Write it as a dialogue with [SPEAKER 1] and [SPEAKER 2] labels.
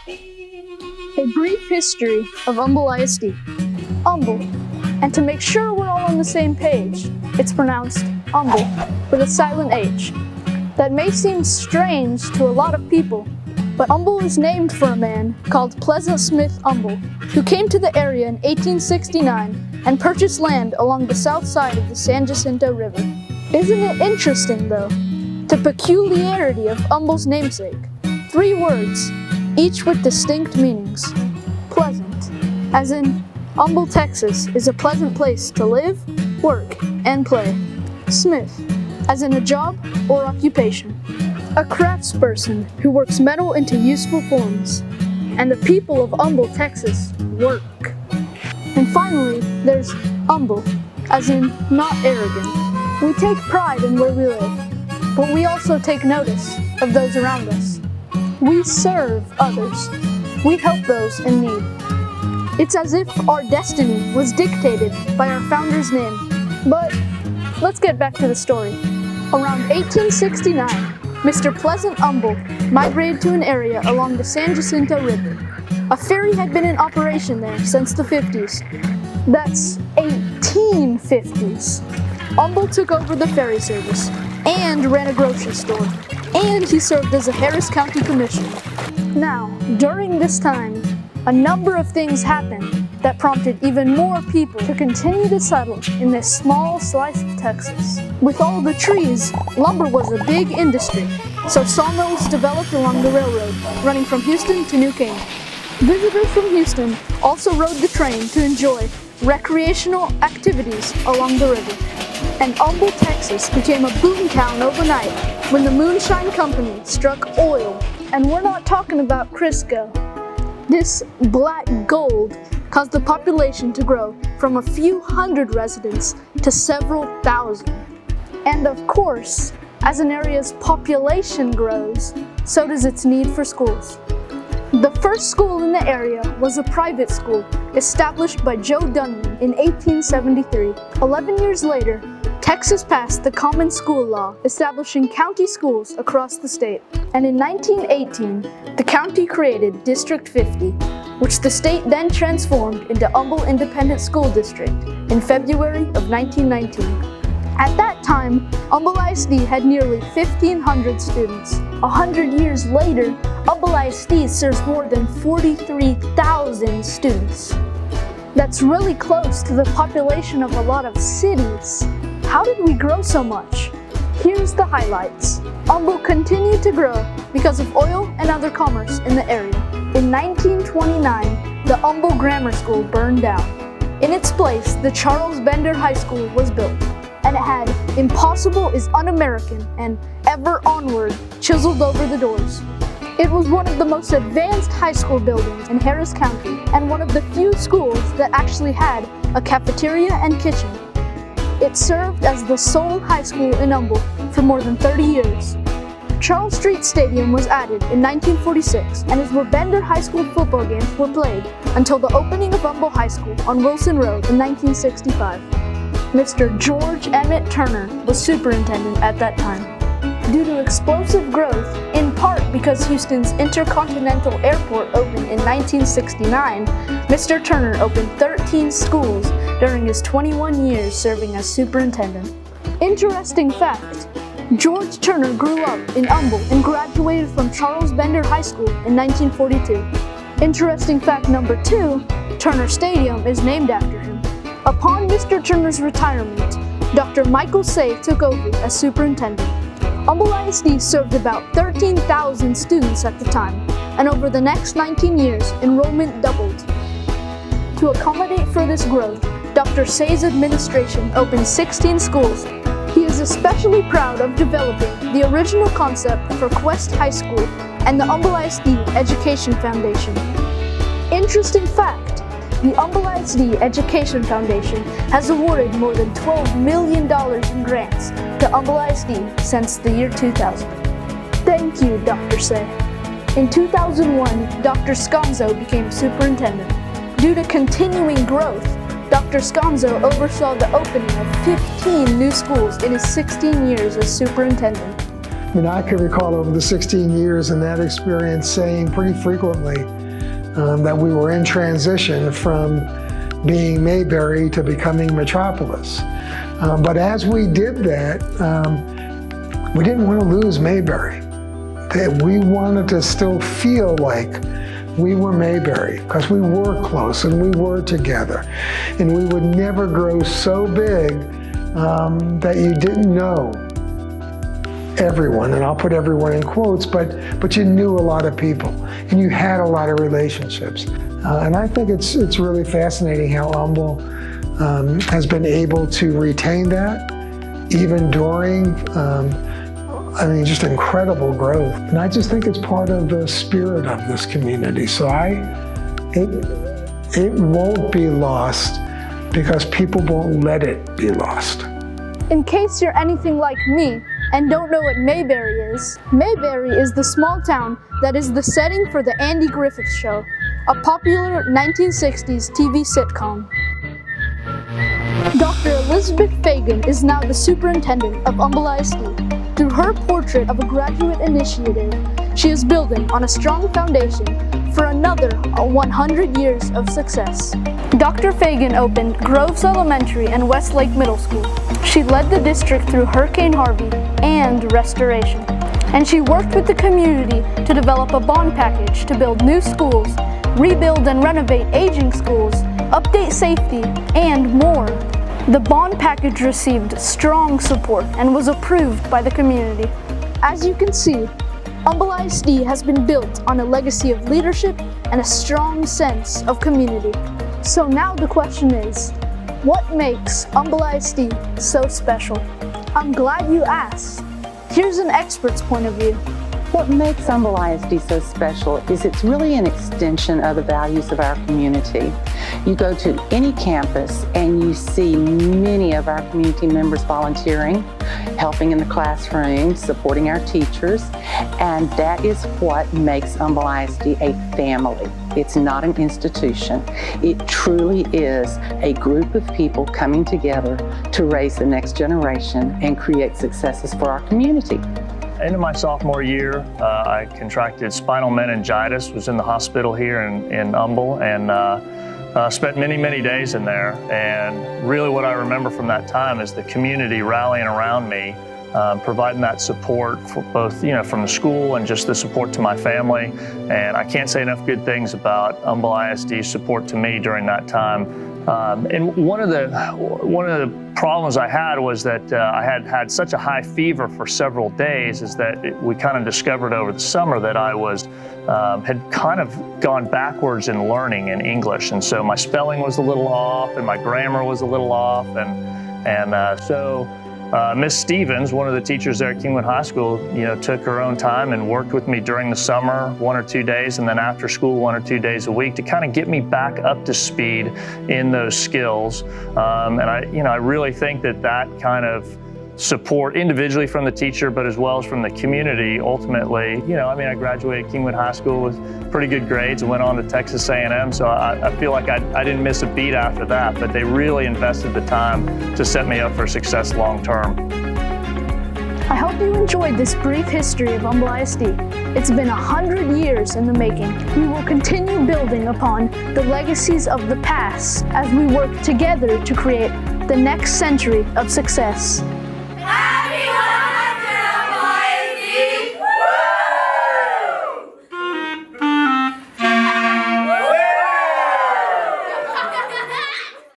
[SPEAKER 1] A brief history of Humble ISD. Humble, and to make sure we're all on the same page, it's pronounced Humble with a silent H. That may seem strange to a lot of people, but Humble is named for a man called Pleasant Smith Humble, who came to the area in 1869 and purchased land along the south side of the San Jacinto River. Isn't it interesting, though, the peculiarity of Humble's namesake? 3 words, each with distinct meanings. Pleasant, as in Humble, Texas is a pleasant place to live, work, and play. Smith, as in a job or occupation. A craftsperson who works metal into useful forms. And the people of Humble, Texas, work. And finally, there's humble, as in not arrogant. We take pride in where we live, but we also take notice of those around us. We serve others. We help those in need. It's as if our destiny was dictated by our founder's name. But let's get back to the story. Around 1869, Mr. Pleasant Humble migrated to an area along the San Jacinto River. A ferry had been in operation there since the 50s. That's 1850s. Humble took over the ferry service and ran a grocery store, and he served as a Harris County Commissioner. Now, during this time, a number of things happened that prompted even more people to continue to settle in this small slice of Texas. With all the trees, lumber was a big industry, so sawmills developed along the railroad, running from Houston to New Canaan. Visitors from Houston also rode the train to enjoy recreational activities along the river. And Humble, Texas became a boomtown overnight when the Moonshine Company struck oil. And we're not talking about Crisco. This black gold caused the population to grow from a few hundred residents to several thousand. And of course, as an area's population grows, so does its need for schools. The first school in the area was a private school established by Joe Dunn in 1873. 11 years later, Texas passed the Common School Law, establishing county schools across the state. And in 1918, the county created District 50, which the state then transformed into Humble Independent School District in February of 1919. At that time, Humble ISD had nearly 1,500 students. 100 years later, Humble ISD serves more than 43,000 students. That's really close to the population of a lot of cities. How did we grow so much? Here's the highlights. Humble continued to grow because of oil and other commerce in the area. In 1929, the Humble Grammar School burned down. In its place, the Charles Bender High School was built, and it had "Impossible is Un-American" and "Ever Onward" chiseled over the doors. It was one of the most advanced high school buildings in Harris County, and one of the few schools that actually had a cafeteria and kitchen. It served as the sole high school in Humble for more than 30 years. Charles Street Stadium was added in 1946 and is where Bender High School football games were played until the opening of Humble High School on Wilson Road in 1965. Mr. George Emmett Turner was superintendent at that time. Due to explosive growth, in part because Houston's Intercontinental Airport opened in 1969, Mr. Turner opened 13 schools during his 21 years serving as superintendent. Interesting fact, George Turner grew up in Humble and graduated from Charles Bender High School in 1942. Interesting fact number 2, Turner Stadium is named after him. Upon Mr. Turner's retirement, Dr. Michael Say took over as superintendent. Humble ISD served about 13,000 students at the time, and over the next 19 years, enrollment doubled. To accommodate for this growth, Dr. Say's administration opened 16 schools. He is especially proud of developing the original concept for Quest High School and the Humble ISD Education Foundation. Interesting fact, the Humble ISD Education Foundation has awarded more than $12 million in grants to Humble ISD since the year 2000. Thank you, Dr. Say. In 2001, Dr. Sconzo became superintendent. Due to continuing growth, Dr. Sconzo oversaw the opening of 15 new schools in his 16 years as superintendent.
[SPEAKER 2] I mean, I can recall over the 16 years in that experience saying pretty frequently that we were in transition from being Mayberry to becoming Metropolis. But as we did that, we didn't want to lose Mayberry. That we wanted to still feel like we were Mayberry, because we were close and we were together. And we would never grow so big that you didn't know everyone, and I'll put everyone in quotes, but you knew a lot of people and you had a lot of relationships. And I think it's really fascinating how Humble has been able to retain that even during just incredible growth. And I just think it's part of the spirit of this community. So it won't be lost because people won't let it be lost.
[SPEAKER 1] In case you're anything like me and don't know what Mayberry is the small town that is the setting for the Andy Griffith Show, a popular 1960s TV sitcom. Dr. Elizabeth Fagan is now the superintendent of Humble ISD. Through her portrait of a graduate initiative, she is building on a strong foundation for another 100 years of success. Dr. Fagan opened Groves Elementary and Westlake Middle School. She led the district through Hurricane Harvey and restoration. And she worked with the community to develop a bond package to build new schools, rebuild and renovate aging schools, update safety, and more. The bond package received strong support and was approved by the community. As you can see, Humble ISD has been built on a legacy of leadership and a strong sense of community. So now the question is, what makes Humble ISD so special? I'm glad you asked. Here's an expert's point of view.
[SPEAKER 3] What makes Humble ISD so special is it's really an extension of the values of our community. You go to any campus and you see many of our community members volunteering, helping in the classroom, supporting our teachers, and that is what makes Humble ISD a family. It's not an institution. It truly is a group of people coming together to raise the next generation and create successes for our community.
[SPEAKER 4] Into my sophomore year, I contracted spinal meningitis, was in the hospital here in Humble, and spent many days in there. And really what I remember from that time is the community rallying around me, providing that support for both, from the school and just the support to my family. And I can't say enough good things about Humble ISD's support to me during that time. And one of the problems I had was that I had such a high fever for several days, is that we kind of discovered over the summer that I had kind of gone backwards in learning in English. And so my spelling was a little off and my grammar was a little off. So Miss Stevens, one of the teachers there at Kingwood High School, took her own time and worked with me during the summer 1 or 2 days, and then after school 1 or 2 days a week to kind of get me back up to speed in those skills. And I really think that kind of support individually from the teacher, but as well as from the community, ultimately, I graduated Kingwood High School with pretty good grades and went on to Texas A&M, so I feel like I didn't miss a beat after that, but they really invested the time to set me up for success long term.
[SPEAKER 1] I hope you enjoyed this brief history of Humble ISD. It's been 100 years in the making. We will continue building upon the legacies of the past as we work together to create the next century of success.